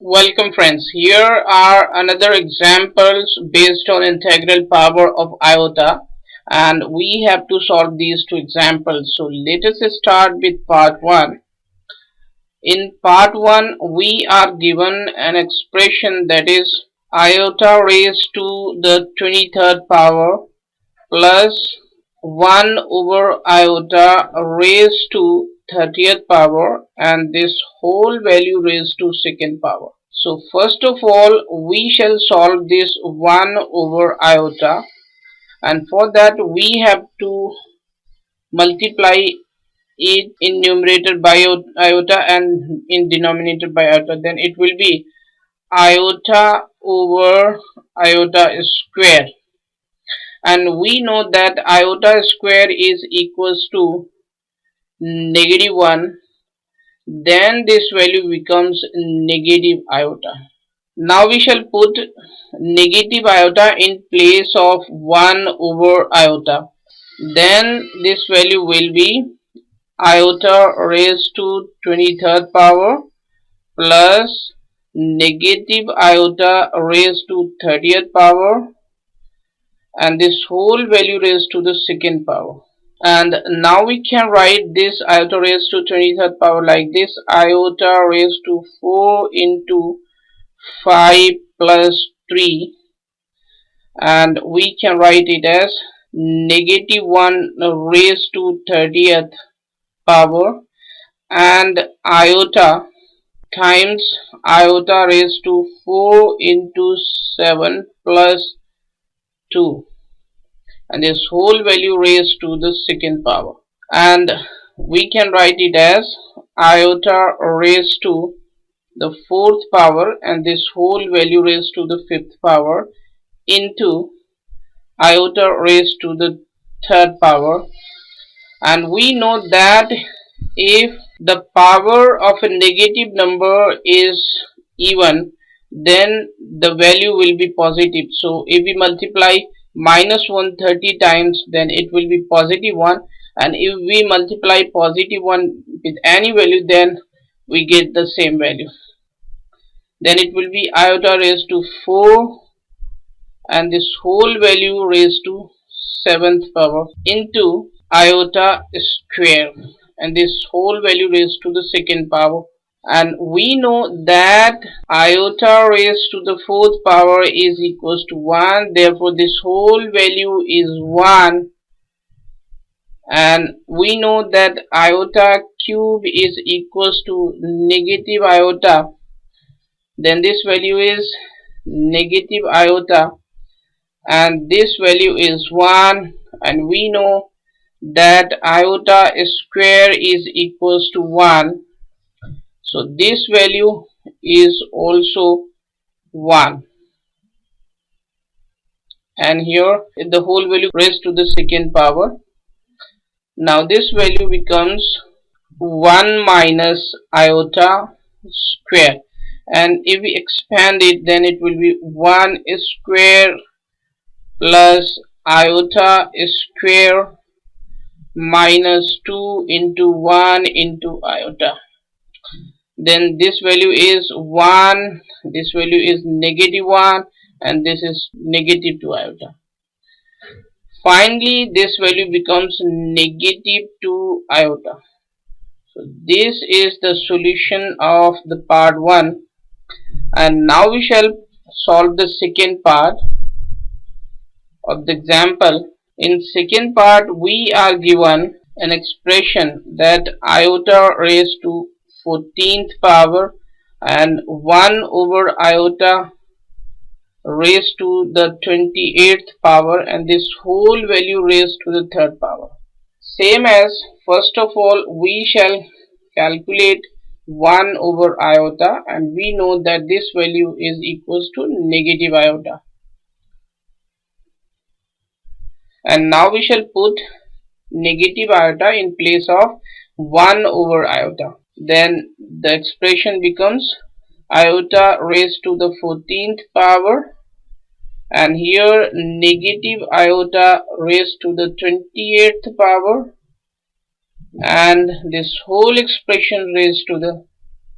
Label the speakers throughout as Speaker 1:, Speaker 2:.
Speaker 1: Welcome friends, here are another examples based on integral power of iota, and we have to solve these two examples. So let us start with part 1. In part 1 we are given an expression that is iota raised to the 23rd power plus 1 over iota raised to 30th power, and this whole value raised to second power. So first of all we shall solve this 1 over iota, and for that we have to multiply it in numerator by iota and in denominator by iota. Then it will be iota over iota square, and we know that iota square is equals to -1. Then this value becomes negative iota. Now we shall put negative iota in place of 1 over iota. Then this value will be iota raised to 23rd power plus negative iota raised to 30th power, and this whole value raised to the second power. And now we can write this iota raised to 23rd power like this: iota raised to 4 into 5 plus 3, and we can write it as -1 raised to 30th power, and iota times iota raised to 4 into 7 plus 2, and this whole value raised to the second power. And we can write it as iota raised to the fourth power, and this whole value raised to the fifth power, into iota raised to the third power. And we know that if the power of a negative number is even, then the value will be positive. So if we multiply -130 times, then it will be +1, and if we multiply +1 with any value, then we get the same value. Then it will be iota raised to 4, and this whole value raised to 7th power, into iota square, and this whole value raised to the second power. And we know that iota raised to the fourth power is equals to 1, therefore this whole value is 1. And we know that iota cube is equals to negative iota, then this value is negative iota, and this value is 1. And we know that iota square is equals to 1, so this value is also 1, and here the whole value raised to the second power. Now this value becomes 1 minus iota square, and if we expand it, then it will be 1 square plus iota square minus 2 into 1 into iota. Then this value is 1, this value is -1, and this is -2 iota. Finally this value becomes -2 iota. So this is the solution of the part 1, and now we shall solve the second part of the example. In second part we are given an expression that iota raised to 14th power and 1 over iota raised to the 28th power, and this whole value raised to the third power. Same as first of all we shall calculate 1 over iota, and we know that this value is equals to negative iota. And now we shall put negative iota in place of 1 over iota. Then the expression becomes iota raised to the 14th power, and here negative iota raised to the 28th power, and this whole expression raised to the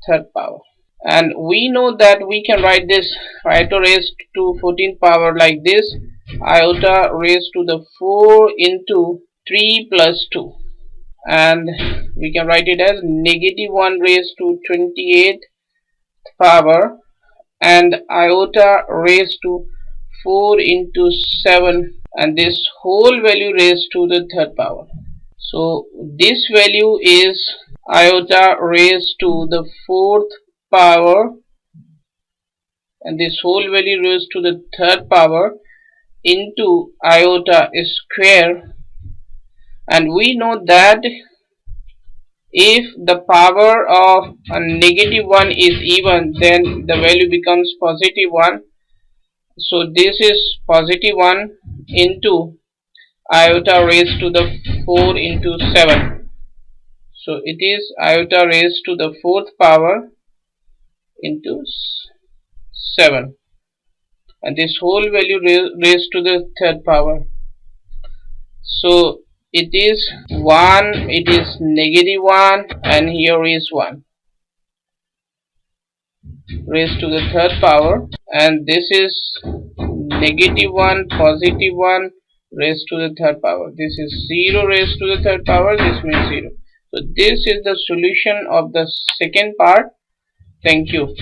Speaker 1: third power. and we know that we can write this iota raised to 14th power like this: iota raised to the 4 into 3 plus 2, and we can write it as negative 1 raised to 28th power and iota raised to 4 into 7, and this whole value raised to the third power. So this value is iota raised to the fourth power, and this whole value raised to the third power into iota square. And we know that if the power of a negative 1 is even, then the value becomes positive 1. So this is positive 1 into iota raised to the 4 into 7. So it is iota raised to the fourth power into 7, and this whole value raised to the third power. So it is 1, it is negative 1, and here is 1 raised to the third power, and this is negative 1, positive 1 raised to the third power. This is 0 raised to the third power. This means 0. So this is the solution of the second part. Thank you.